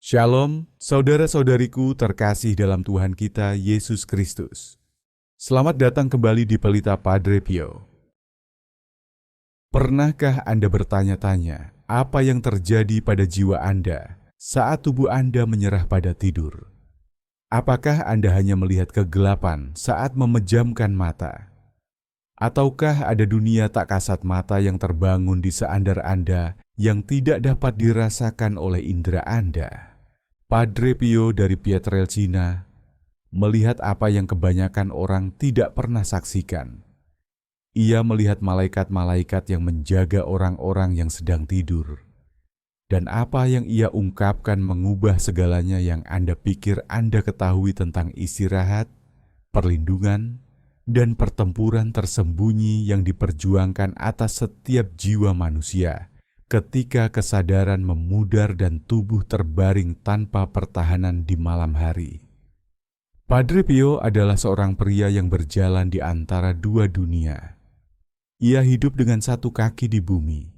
Shalom, saudara-saudariku terkasih dalam Tuhan kita Yesus Kristus. Selamat datang kembali di Pelita Padre Pio. Pernahkah Anda bertanya-tanya apa yang terjadi pada jiwa Anda saat tubuh Anda menyerah pada tidur? Apakah Anda hanya melihat kegelapan saat memejamkan mata? Ataukah ada dunia tak kasat mata yang terbangun di seandar Anda yang tidak dapat dirasakan oleh indera Anda? Padre Pio dari Pietrelcina melihat apa yang kebanyakan orang tidak pernah saksikan. Ia melihat malaikat-malaikat yang menjaga orang-orang yang sedang tidur. Dan apa yang ia ungkapkan mengubah segalanya yang Anda pikir Anda ketahui tentang istirahat, perlindungan, dan pertempuran tersembunyi yang diperjuangkan atas setiap jiwa manusia ketika kesadaran memudar dan tubuh terbaring tanpa pertahanan di malam hari. Padre Pio adalah seorang pria yang berjalan di antara dua dunia. Ia hidup dengan satu kaki di bumi,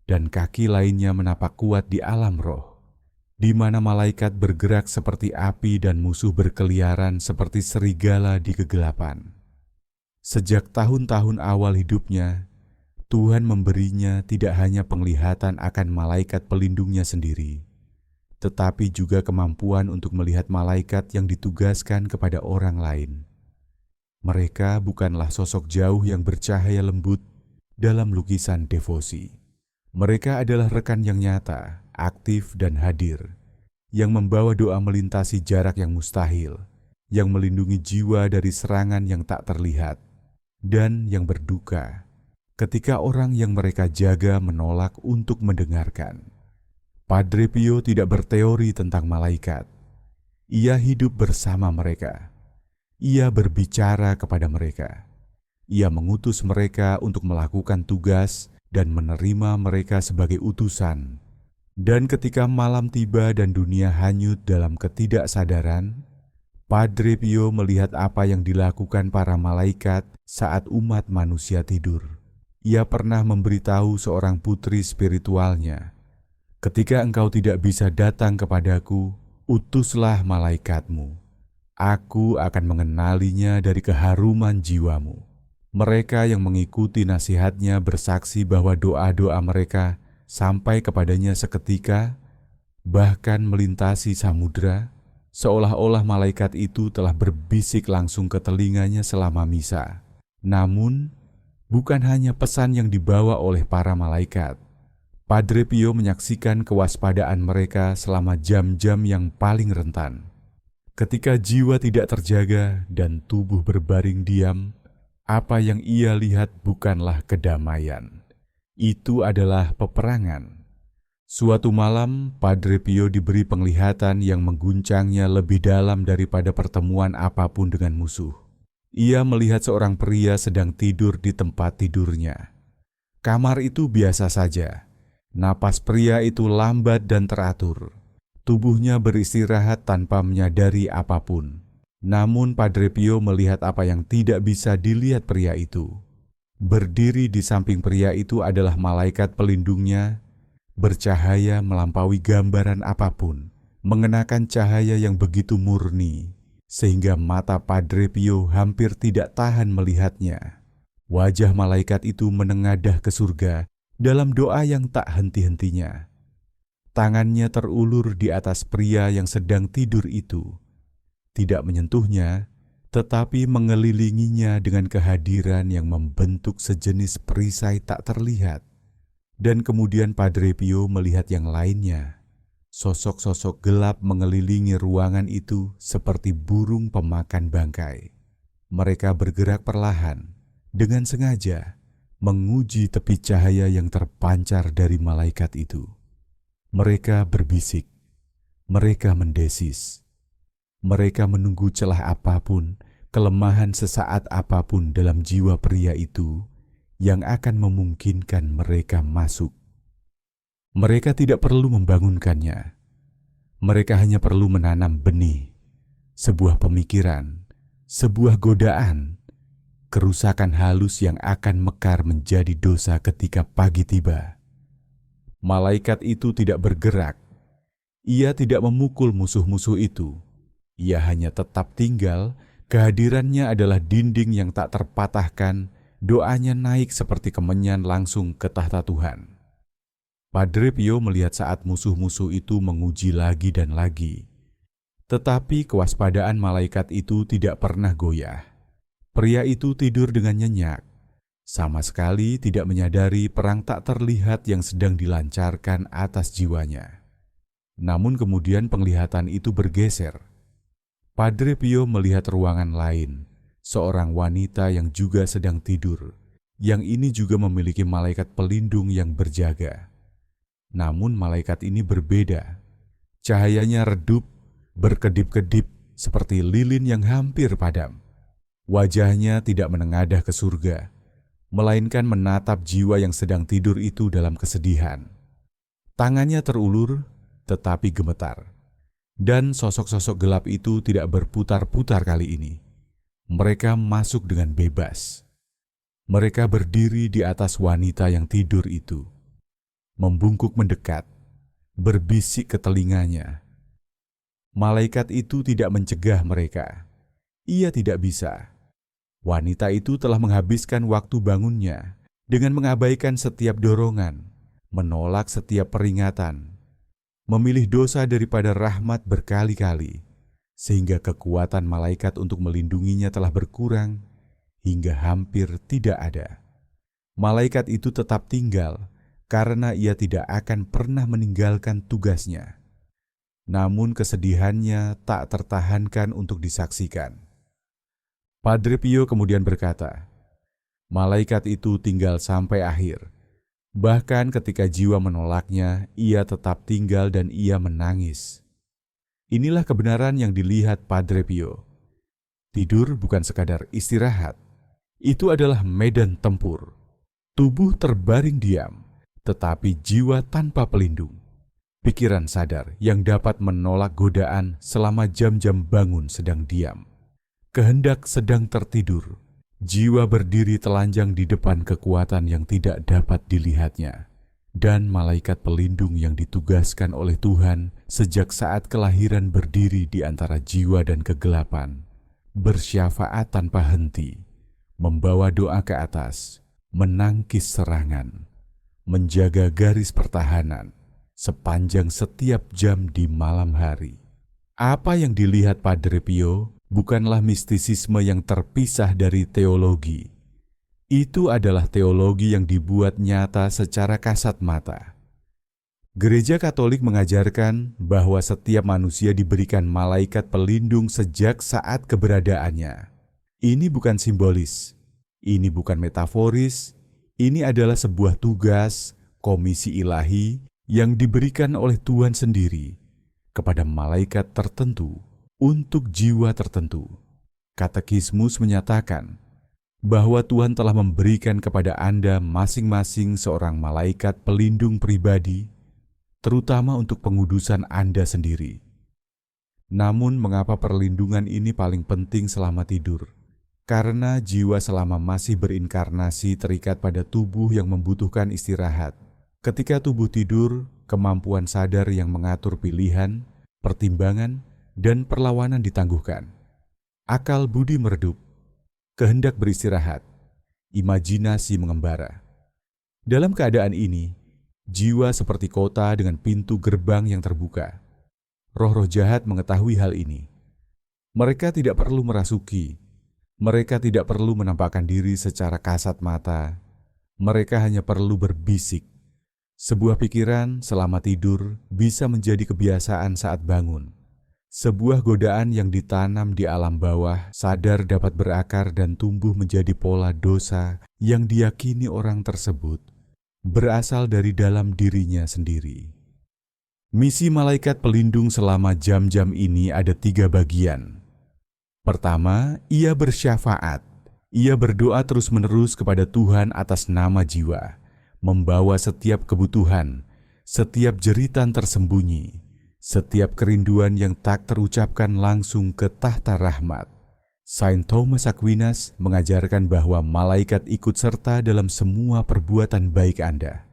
dan kaki lainnya menapak kuat di alam roh, di mana malaikat bergerak seperti api dan musuh berkeliaran seperti serigala di kegelapan. Sejak tahun-tahun awal hidupnya, Tuhan memberinya tidak hanya penglihatan akan malaikat pelindungnya sendiri, tetapi juga kemampuan untuk melihat malaikat yang ditugaskan kepada orang lain. Mereka bukanlah sosok jauh yang bercahaya lembut dalam lukisan devosi. Mereka adalah rekan yang nyata, aktif dan hadir, yang membawa doa melintasi jarak yang mustahil, yang melindungi jiwa dari serangan yang tak terlihat, dan yang berduka ketika orang yang mereka jaga menolak untuk mendengarkan. Padre Pio tidak berteori tentang malaikat. Ia hidup bersama mereka. Ia berbicara kepada mereka. Ia mengutus mereka untuk melakukan tugas dan menerima mereka sebagai utusan. Dan ketika malam tiba dan dunia hanyut dalam ketidaksadaran, Padre Pio melihat apa yang dilakukan para malaikat saat umat manusia tidur. Ia pernah memberitahu seorang putri spiritualnya, "Ketika engkau tidak bisa datang kepadaku, utuslah malaikatmu. Aku akan mengenalinya dari keharuman jiwamu." Mereka yang mengikuti nasihatnya bersaksi bahwa doa-doa mereka sampai kepadanya seketika, bahkan melintasi samudra, seolah-olah malaikat itu telah berbisik langsung ke telinganya selama misa. Namun, bukan hanya pesan yang dibawa oleh para malaikat. Padre Pio menyaksikan kewaspadaan mereka selama jam-jam yang paling rentan. Ketika jiwa tidak terjaga dan tubuh berbaring diam, apa yang ia lihat bukanlah kedamaian. Itu adalah peperangan. Suatu malam, Padre Pio diberi penglihatan yang mengguncangnya lebih dalam daripada pertemuan apapun dengan musuh. Ia melihat seorang pria sedang tidur di tempat tidurnya. Kamar itu biasa saja. Napas pria itu lambat dan teratur. Tubuhnya beristirahat tanpa menyadari apapun. Namun Padre Pio melihat apa yang tidak bisa dilihat pria itu. Berdiri di samping pria itu adalah malaikat pelindungnya, bercahaya melampaui gambaran apapun, mengenakan cahaya yang begitu murni, sehingga mata Padre Pio hampir tidak tahan melihatnya. Wajah malaikat itu menengadah ke surga dalam doa yang tak henti-hentinya. Tangannya terulur di atas pria yang sedang tidur itu, tidak menyentuhnya, tetapi mengelilinginya dengan kehadiran yang membentuk sejenis perisai tak terlihat. Dan kemudian Padre Pio melihat yang lainnya. Sosok-sosok gelap mengelilingi ruangan itu seperti burung pemakan bangkai. Mereka bergerak perlahan, dengan sengaja, menguji tepi cahaya yang terpancar dari malaikat itu. Mereka berbisik, mereka mendesis. Mereka menunggu celah apapun, kelemahan sesaat apapun dalam jiwa pria itu yang akan memungkinkan mereka masuk. Mereka tidak perlu membangunkannya. Mereka hanya perlu menanam benih, sebuah pemikiran, sebuah godaan, kerusakan halus yang akan mekar menjadi dosa ketika pagi tiba. Malaikat itu tidak bergerak. Ia tidak memukul musuh-musuh itu. Ia hanya tetap tinggal, kehadirannya adalah dinding yang tak terpatahkan, doanya naik seperti kemenyan langsung ke tahta Tuhan. Padre Pio melihat saat musuh-musuh itu menguji lagi dan lagi. Tetapi kewaspadaan malaikat itu tidak pernah goyah. Pria itu tidur dengan nyenyak, sama sekali tidak menyadari perang tak terlihat yang sedang dilancarkan atas jiwanya. Namun kemudian penglihatan itu bergeser. Padre Pio melihat ruangan lain, seorang wanita yang juga sedang tidur, yang ini juga memiliki malaikat pelindung yang berjaga. Namun malaikat ini berbeda. Cahayanya redup, berkedip-kedip seperti lilin yang hampir padam. Wajahnya tidak menengadah ke surga, melainkan menatap jiwa yang sedang tidur itu dalam kesedihan. Tangannya terulur, tetapi gemetar. Dan sosok-sosok gelap itu tidak berputar-putar kali ini. Mereka masuk dengan bebas. Mereka berdiri di atas wanita yang tidur itu, membungkuk mendekat, berbisik ke telinganya. Malaikat itu tidak mencegah mereka. Ia tidak bisa. Wanita itu telah menghabiskan waktu bangunnya dengan mengabaikan setiap dorongan, menolak setiap peringatan, memilih dosa daripada rahmat berkali-kali, sehingga kekuatan malaikat untuk melindunginya telah berkurang hingga hampir tidak ada. Malaikat itu tetap tinggal karena ia tidak akan pernah meninggalkan tugasnya. Namun kesedihannya tak tertahankan untuk disaksikan. Padre Pio kemudian berkata, malaikat itu tinggal sampai akhir. Bahkan ketika jiwa menolaknya, ia tetap tinggal dan ia menangis. Inilah kebenaran yang dilihat Padre Pio. Tidur bukan sekadar istirahat. Itu adalah medan tempur. Tubuh terbaring diam, tetapi jiwa tanpa pelindung. Pikiran sadar yang dapat menolak godaan selama jam-jam bangun sedang diam. Kehendak sedang tertidur. Jiwa berdiri telanjang di depan kekuatan yang tidak dapat dilihatnya, dan malaikat pelindung yang ditugaskan oleh Tuhan sejak saat kelahiran berdiri di antara jiwa dan kegelapan, bersyafaat tanpa henti, membawa doa ke atas, menangkis serangan, menjaga garis pertahanan sepanjang setiap jam di malam hari. Apa yang dilihat Padre Pio bukanlah mistisisme yang terpisah dari teologi. Itu adalah teologi yang dibuat nyata secara kasat mata. Gereja Katolik mengajarkan bahwa setiap manusia diberikan malaikat pelindung sejak saat keberadaannya. Ini bukan simbolis, ini bukan metaforis, ini adalah sebuah tugas, komisi ilahi yang diberikan oleh Tuhan sendiri kepada malaikat tertentu untuk jiwa tertentu. Katekismus menyatakan bahwa Tuhan telah memberikan kepada Anda masing-masing seorang malaikat pelindung pribadi, terutama untuk pengudusan Anda sendiri. Namun mengapa perlindungan ini paling penting selama tidur? Karena jiwa selama masih berinkarnasi terikat pada tubuh yang membutuhkan istirahat. Ketika tubuh tidur, kemampuan sadar yang mengatur pilihan, pertimbangan, dan perlawanan ditangguhkan. Akal budi meredup, kehendak beristirahat, imajinasi mengembara. Dalam keadaan ini, jiwa seperti kota dengan pintu gerbang yang terbuka. Roh-roh jahat mengetahui hal ini. Mereka tidak perlu merasuki, mereka tidak perlu menampakkan diri secara kasat mata. Mereka hanya perlu berbisik. Sebuah pikiran selama tidur bisa menjadi kebiasaan saat bangun. Sebuah godaan yang ditanam di alam bawah sadar dapat berakar dan tumbuh menjadi pola dosa yang diyakini orang tersebut berasal dari dalam dirinya sendiri. Misi malaikat pelindung selama jam-jam ini ada 3 bagian. Pertama, ia bersyafaat. Ia berdoa terus-menerus kepada Tuhan atas nama jiwa, membawa setiap kebutuhan, setiap jeritan tersembunyi, setiap kerinduan yang tak terucapkan langsung ke tahta rahmat. Saint Thomas Aquinas mengajarkan bahwa malaikat ikut serta dalam semua perbuatan baik Anda.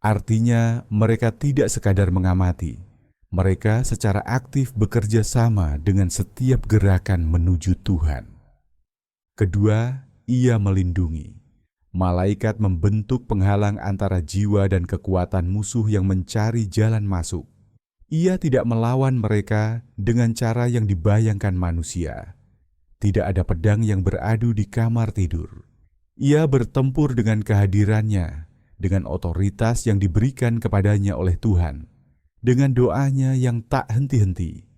Artinya, mereka tidak sekadar mengamati, Mereka secara aktif bekerja sama dengan setiap gerakan menuju Tuhan. Kedua, ia melindungi. Malaikat membentuk penghalang antara jiwa dan kekuatan musuh yang mencari jalan masuk. Ia tidak melawan mereka dengan cara yang dibayangkan manusia. Tidak ada pedang yang beradu di kamar tidur. Ia bertempur dengan kehadirannya, dengan otoritas yang diberikan kepadanya oleh Tuhan, dengan doanya yang tak henti-henti.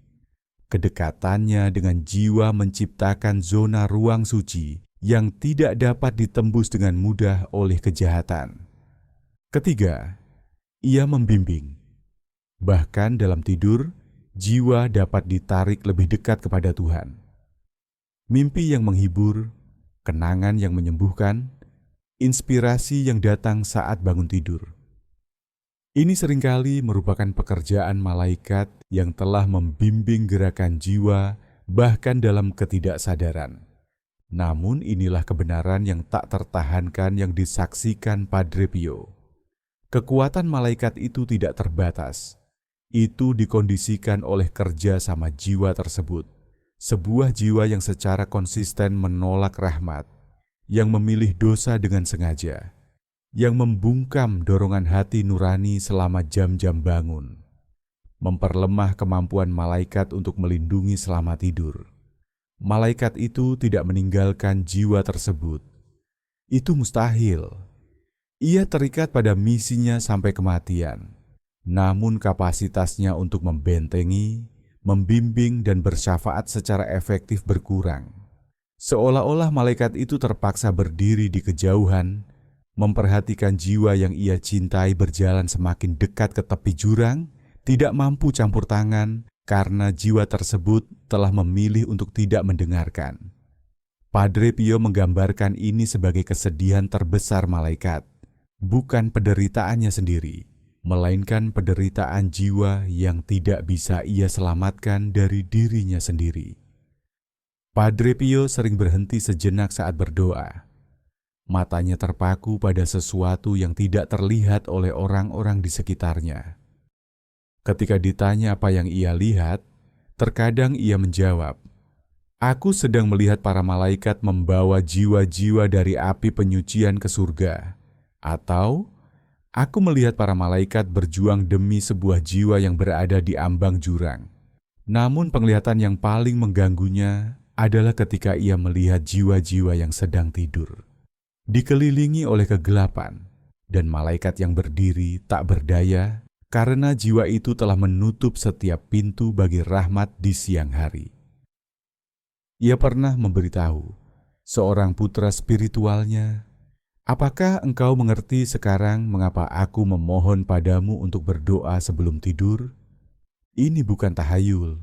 Kedekatannya dengan jiwa menciptakan zona ruang suci yang tidak dapat ditembus dengan mudah oleh kejahatan. Ketiga, ia membimbing. Bahkan dalam tidur, jiwa dapat ditarik lebih dekat kepada Tuhan. Mimpi yang menghibur, kenangan yang menyembuhkan, inspirasi yang datang saat bangun tidur. Ini seringkali merupakan pekerjaan malaikat yang telah membimbing gerakan jiwa bahkan dalam ketidaksadaran. Namun inilah kebenaran yang tak tertahankan yang disaksikan Padre Pio. Kekuatan malaikat itu tidak terbatas. Itu dikondisikan oleh kerja sama jiwa tersebut. Sebuah jiwa yang secara konsisten menolak rahmat, yang memilih dosa dengan sengaja, yang membungkam dorongan hati nurani selama jam-jam bangun, memperlemah kemampuan malaikat untuk melindungi selama tidur. Malaikat itu tidak meninggalkan jiwa tersebut. Itu mustahil. Ia terikat pada misinya sampai kematian. Namun kapasitasnya untuk membentengi, membimbing dan bersyafaat secara efektif berkurang. Seolah-olah malaikat itu terpaksa berdiri di kejauhan, memperhatikan jiwa yang ia cintai berjalan semakin dekat ke tepi jurang, tidak mampu campur tangan karena jiwa tersebut telah memilih untuk tidak mendengarkan. Padre Pio menggambarkan ini sebagai kesedihan terbesar malaikat, bukan penderitaannya sendiri, melainkan penderitaan jiwa yang tidak bisa ia selamatkan dari dirinya sendiri. Padre Pio sering berhenti sejenak saat berdoa. Matanya terpaku pada sesuatu yang tidak terlihat oleh orang-orang di sekitarnya. Ketika ditanya apa yang ia lihat, terkadang ia menjawab, "Aku sedang melihat para malaikat membawa jiwa-jiwa dari api penyucian ke surga." Atau, "Aku melihat para malaikat berjuang demi sebuah jiwa yang berada di ambang jurang." Namun penglihatan yang paling mengganggunya adalah ketika ia melihat jiwa-jiwa yang sedang tidur, dikelilingi oleh kegelapan, dan malaikat yang berdiri tak berdaya karena jiwa itu telah menutup setiap pintu bagi rahmat di siang hari. Ia pernah memberitahu seorang putra spiritualnya, "Apakah engkau mengerti sekarang mengapa aku memohon padamu untuk berdoa sebelum tidur? Ini bukan tahayul,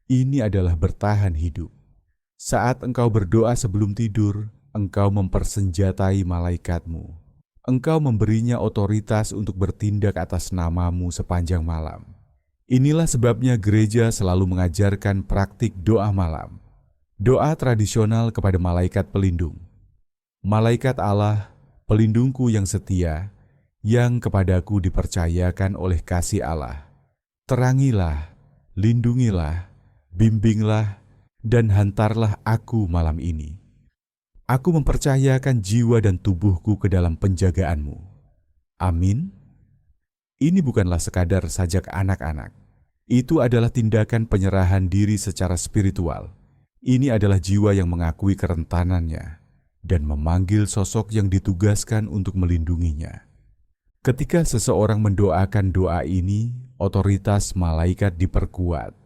ini adalah bertahan hidup. Saat engkau berdoa sebelum tidur, engkau mempersenjatai malaikatmu. Engkau memberinya otoritas untuk bertindak atas namamu sepanjang malam. Inilah sebabnya gereja selalu mengajarkan praktik doa malam, doa tradisional kepada malaikat pelindung. Malaikat Allah, pelindungku yang setia, yang kepadaku dipercayakan oleh kasih Allah. Terangilah, lindungilah, bimbinglah, dan hantarlah aku malam ini. Aku mempercayakan jiwa dan tubuhku ke dalam penjagaanmu. Amin." Ini bukanlah sekadar sajak anak-anak. Itu adalah tindakan penyerahan diri secara spiritual. Ini adalah jiwa yang mengakui kerentanannya dan memanggil sosok yang ditugaskan untuk melindunginya. Ketika seseorang mendoakan doa ini, otoritas malaikat diperkuat.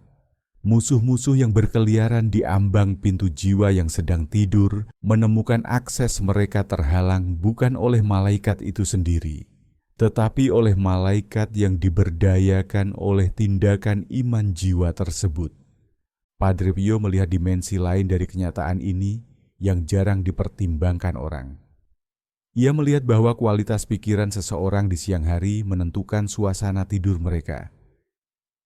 Musuh-musuh yang berkeliaran di ambang pintu jiwa yang sedang tidur menemukan akses mereka terhalang bukan oleh malaikat itu sendiri, tetapi oleh malaikat yang diberdayakan oleh tindakan iman jiwa tersebut. Padre Pio melihat dimensi lain dari kenyataan ini yang jarang dipertimbangkan orang. Ia melihat bahwa kualitas pikiran seseorang di siang hari menentukan suasana tidur mereka.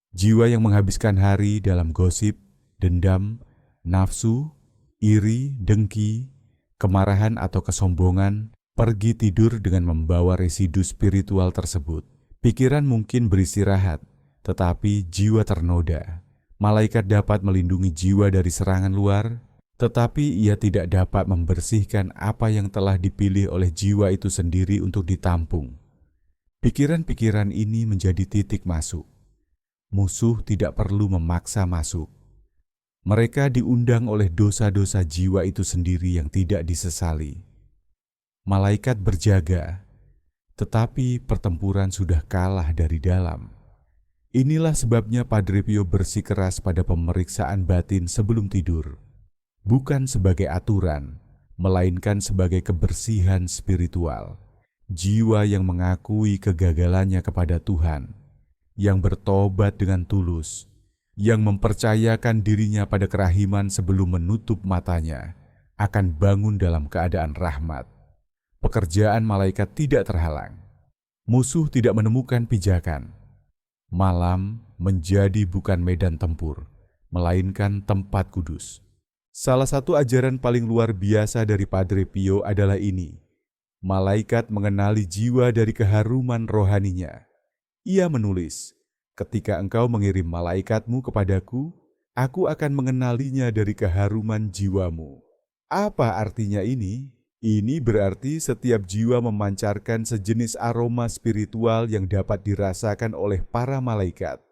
Jiwa yang menghabiskan hari dalam gosip, dendam, nafsu, iri, dengki, kemarahan atau kesombongan, pergi tidur dengan membawa residu spiritual tersebut. Pikiran mungkin beristirahat, tetapi jiwa ternoda. Malaikat dapat melindungi jiwa dari serangan luar, tetapi ia tidak dapat membersihkan apa yang telah dipilih oleh jiwa itu sendiri untuk ditampung. Pikiran-pikiran ini menjadi titik masuk. Musuh tidak perlu memaksa masuk. Mereka diundang oleh dosa-dosa jiwa itu sendiri yang tidak disesali. Malaikat berjaga, tetapi pertempuran sudah kalah dari dalam. Inilah sebabnya Padre Pio bersikeras pada pemeriksaan batin sebelum tidur, bukan sebagai aturan, melainkan sebagai kebersihan spiritual. Jiwa yang mengakui kegagalannya kepada Tuhan, yang bertobat dengan tulus, yang mempercayakan dirinya pada kerahiman sebelum menutup matanya, akan bangun dalam keadaan rahmat. Pekerjaan malaikat tidak terhalang. Musuh tidak menemukan pijakan. Malam menjadi bukan medan tempur, melainkan tempat kudus. Salah satu ajaran paling luar biasa dari Padre Pio adalah ini. Malaikat mengenali jiwa dari keharuman rohaninya. Ia menulis, "Ketika engkau mengirim malaikatmu kepadaku, aku akan mengenalinya dari keharuman jiwamu." Apa artinya ini? Ini berarti setiap jiwa memancarkan sejenis aroma spiritual yang dapat dirasakan oleh para malaikat.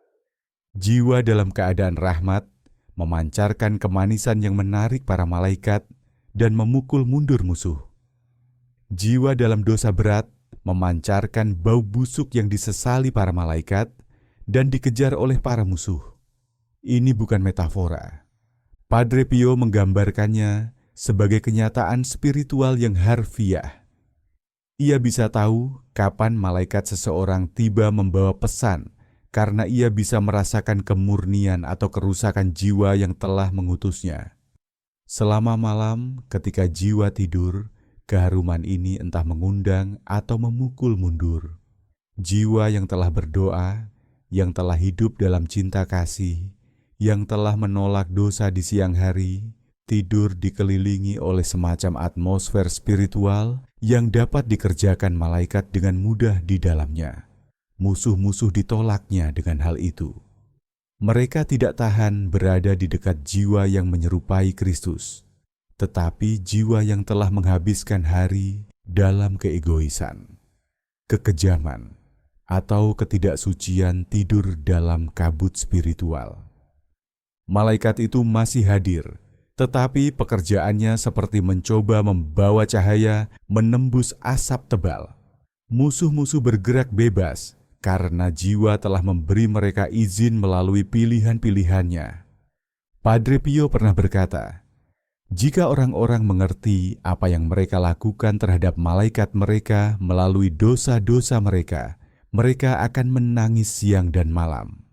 Jiwa dalam keadaan rahmat memancarkan kemanisan yang menarik para malaikat dan memukul mundur musuh. Jiwa dalam dosa berat memancarkan bau busuk yang disesali para malaikat dan dikejar oleh para musuh. Ini bukan metafora. Padre Pio menggambarkannya sebagai kenyataan spiritual yang harfiah. Ia bisa tahu kapan malaikat seseorang tiba membawa pesan karena ia bisa merasakan kemurnian atau kerusakan jiwa yang telah mengutusnya. Selama malam ketika jiwa tidur, keharuman ini entah mengundang atau memukul mundur. Jiwa yang telah berdoa, yang telah hidup dalam cinta kasih, yang telah menolak dosa di siang hari, tidur dikelilingi oleh semacam atmosfer spiritual yang dapat dikerjakan malaikat dengan mudah di dalamnya. Musuh-musuh ditolaknya dengan hal itu. Mereka tidak tahan berada di dekat jiwa yang menyerupai Kristus, tetapi jiwa yang telah menghabiskan hari dalam keegoisan, kekejaman, atau ketidaksucian tidur dalam kabut spiritual. Malaikat itu masih hadir, tetapi pekerjaannya seperti mencoba membawa cahaya menembus asap tebal. Musuh-musuh bergerak bebas karena jiwa telah memberi mereka izin melalui pilihan-pilihannya. Padre Pio pernah berkata, "Jika orang-orang mengerti apa yang mereka lakukan terhadap malaikat mereka melalui dosa-dosa mereka, mereka akan menangis siang dan malam."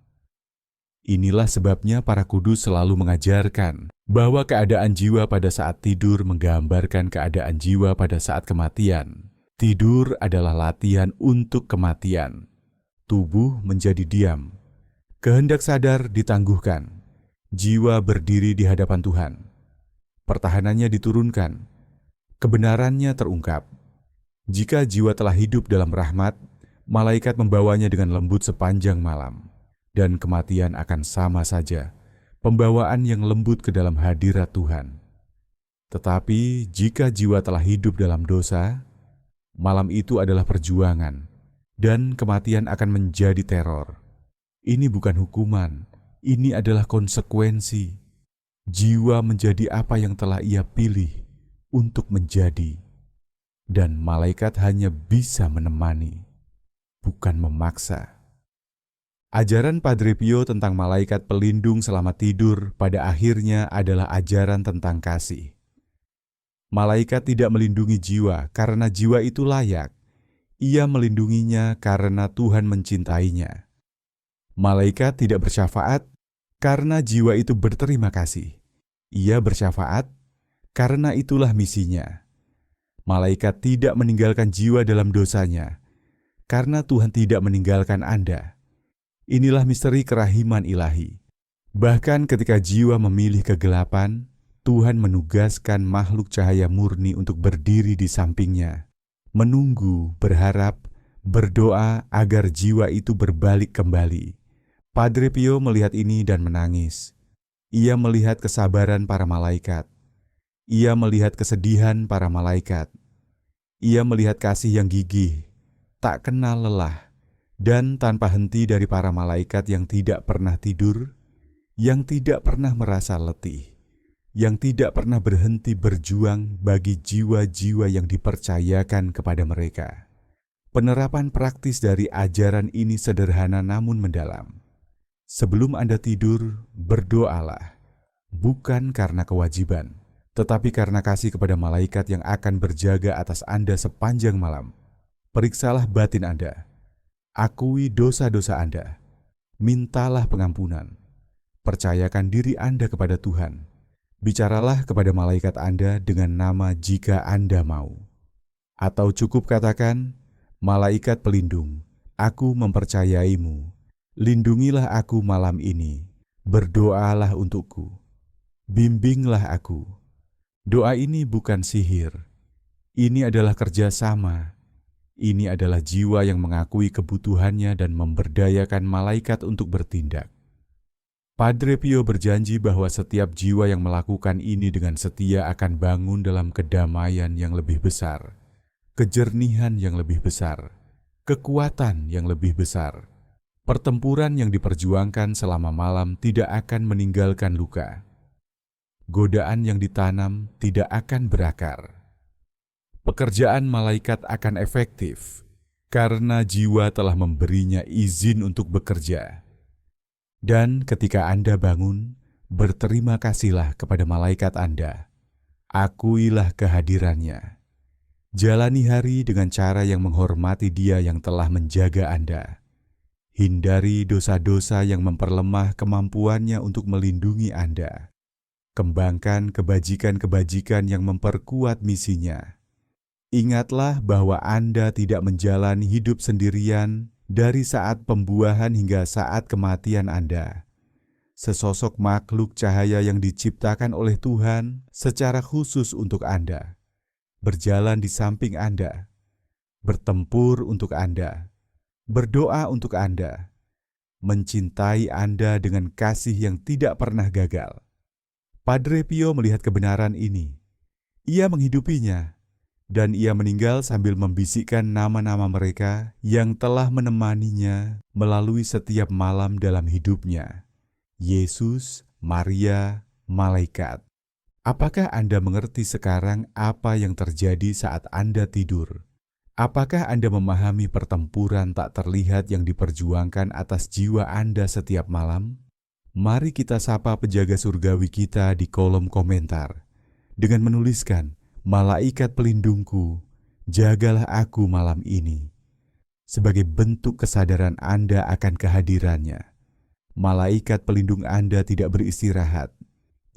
Inilah sebabnya para kudus selalu mengajarkan bahwa keadaan jiwa pada saat tidur menggambarkan keadaan jiwa pada saat kematian. Tidur adalah latihan untuk kematian. Tubuh menjadi diam. Kehendak sadar ditangguhkan. Jiwa berdiri di hadapan Tuhan. Pertahanannya diturunkan, kebenarannya terungkap. Jika jiwa telah hidup dalam rahmat, malaikat membawanya dengan lembut sepanjang malam, dan kematian akan sama saja, pembawaan yang lembut ke dalam hadirat Tuhan. Tetapi jika jiwa telah hidup dalam dosa, malam itu adalah perjuangan, dan kematian akan menjadi teror. Ini bukan hukuman, ini adalah konsekuensi. Jiwa menjadi apa yang telah ia pilih untuk menjadi, dan malaikat hanya bisa menemani, bukan memaksa. Ajaran Padre Pio tentang malaikat pelindung selama tidur pada akhirnya adalah ajaran tentang kasih. Malaikat tidak melindungi jiwa karena jiwa itu layak. Ia melindunginya karena Tuhan mencintainya. Malaikat tidak bersyafaat karena jiwa itu berterima kasih. Ia bersyafaat karena itulah misinya. Malaikat tidak meninggalkan jiwa dalam dosanya karena Tuhan tidak meninggalkan Anda. Inilah misteri kerahiman ilahi. Bahkan ketika jiwa memilih kegelapan, Tuhan menugaskan makhluk cahaya murni untuk berdiri di sampingnya, menunggu, berharap, berdoa agar jiwa itu berbalik kembali. Padre Pio melihat ini dan menangis. Ia melihat kesabaran para malaikat. Ia melihat kesedihan para malaikat. Ia melihat kasih yang gigih, tak kenal lelah, dan tanpa henti dari para malaikat yang tidak pernah tidur, yang tidak pernah merasa letih, yang tidak pernah berhenti berjuang bagi jiwa-jiwa yang dipercayakan kepada mereka. Penerapan praktis dari ajaran ini sederhana namun mendalam. Sebelum Anda tidur, berdoalah, bukan karena kewajiban, tetapi karena kasih kepada malaikat yang akan berjaga atas Anda sepanjang malam. Periksalah batin Anda, akui dosa-dosa Anda, mintalah pengampunan, percayakan diri Anda kepada Tuhan, bicaralah kepada malaikat Anda dengan nama jika Anda mau. Atau cukup katakan, malaikat pelindung, aku mempercayaimu. Lindungilah aku malam ini, berdoalah untukku, bimbinglah aku. Doa ini bukan sihir, ini adalah kerjasama, ini adalah jiwa yang mengakui kebutuhannya dan memberdayakan malaikat untuk bertindak. Padre Pio berjanji bahwa setiap jiwa yang melakukan ini dengan setia akan bangun dalam kedamaian yang lebih besar, kejernihan yang lebih besar, kekuatan yang lebih besar. Pertempuran yang diperjuangkan selama malam tidak akan meninggalkan luka. Godaan yang ditanam tidak akan berakar. Pekerjaan malaikat akan efektif karena jiwa telah memberinya izin untuk bekerja. Dan ketika Anda bangun, berterima kasihlah kepada malaikat Anda. Akuilah kehadirannya. Jalani hari dengan cara yang menghormati Dia yang telah menjaga Anda. Hindari dosa-dosa yang memperlemah kemampuannya untuk melindungi Anda. Kembangkan kebajikan-kebajikan yang memperkuat misinya. Ingatlah bahwa Anda tidak menjalani hidup sendirian dari saat pembuahan hingga saat kematian Anda. Sesosok makhluk cahaya yang diciptakan oleh Tuhan secara khusus untuk Anda. Berjalan di samping Anda. Bertempur untuk Anda. Berdoa untuk Anda, mencintai Anda dengan kasih yang tidak pernah gagal. Padre Pio melihat kebenaran ini. Ia menghidupinya, dan ia meninggal sambil membisikkan nama-nama mereka yang telah menemaninya melalui setiap malam dalam hidupnya. Yesus, Maria, malaikat. Apakah Anda mengerti sekarang apa yang terjadi saat Anda tidur? Apakah Anda memahami pertempuran tak terlihat yang diperjuangkan atas jiwa Anda setiap malam? Mari kita sapa penjaga surgawi kita di kolom komentar dengan menuliskan, malaikat pelindungku, jagalah aku malam ini. Sebagai bentuk kesadaran Anda akan kehadirannya, malaikat pelindung Anda tidak beristirahat.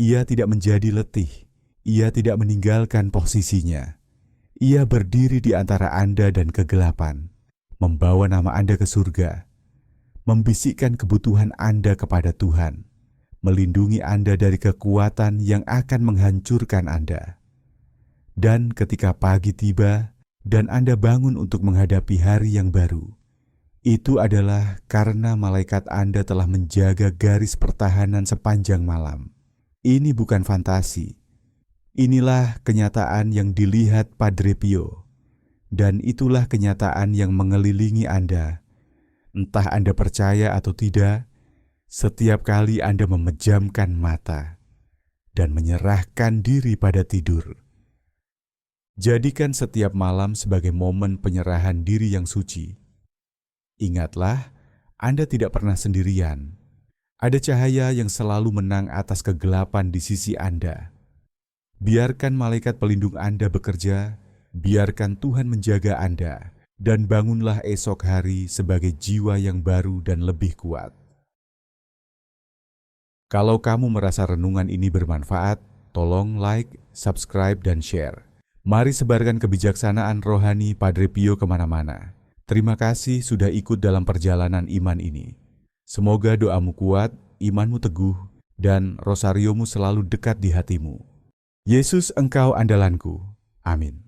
Ia tidak menjadi letih, ia tidak meninggalkan posisinya. Ia berdiri di antara Anda dan kegelapan, membawa nama Anda ke surga, membisikkan kebutuhan Anda kepada Tuhan, melindungi Anda dari kekuatan yang akan menghancurkan Anda. Dan ketika pagi tiba dan Anda bangun untuk menghadapi hari yang baru, itu adalah karena malaikat Anda telah menjaga garis pertahanan sepanjang malam. Ini bukan fantasi. Inilah kenyataan yang dilihat Padre Pio, dan itulah kenyataan yang mengelilingi Anda. Entah Anda percaya atau tidak, setiap kali Anda memejamkan mata dan menyerahkan diri pada tidur. Jadikan setiap malam sebagai momen penyerahan diri yang suci. Ingatlah, Anda tidak pernah sendirian. Ada cahaya yang selalu menang atas kegelapan di sisi Anda. Biarkan malaikat pelindung Anda bekerja, biarkan Tuhan menjaga Anda, dan bangunlah esok hari sebagai jiwa yang baru dan lebih kuat. Kalau kamu merasa renungan ini bermanfaat, tolong like, subscribe, dan share. Mari sebarkan kebijaksanaan rohani Padre Pio kemana-mana. Terima kasih sudah ikut dalam perjalanan iman ini. Semoga doamu kuat, imanmu teguh, dan rosariomu selalu dekat di hatimu. Yesus engkau andalanku. Amin.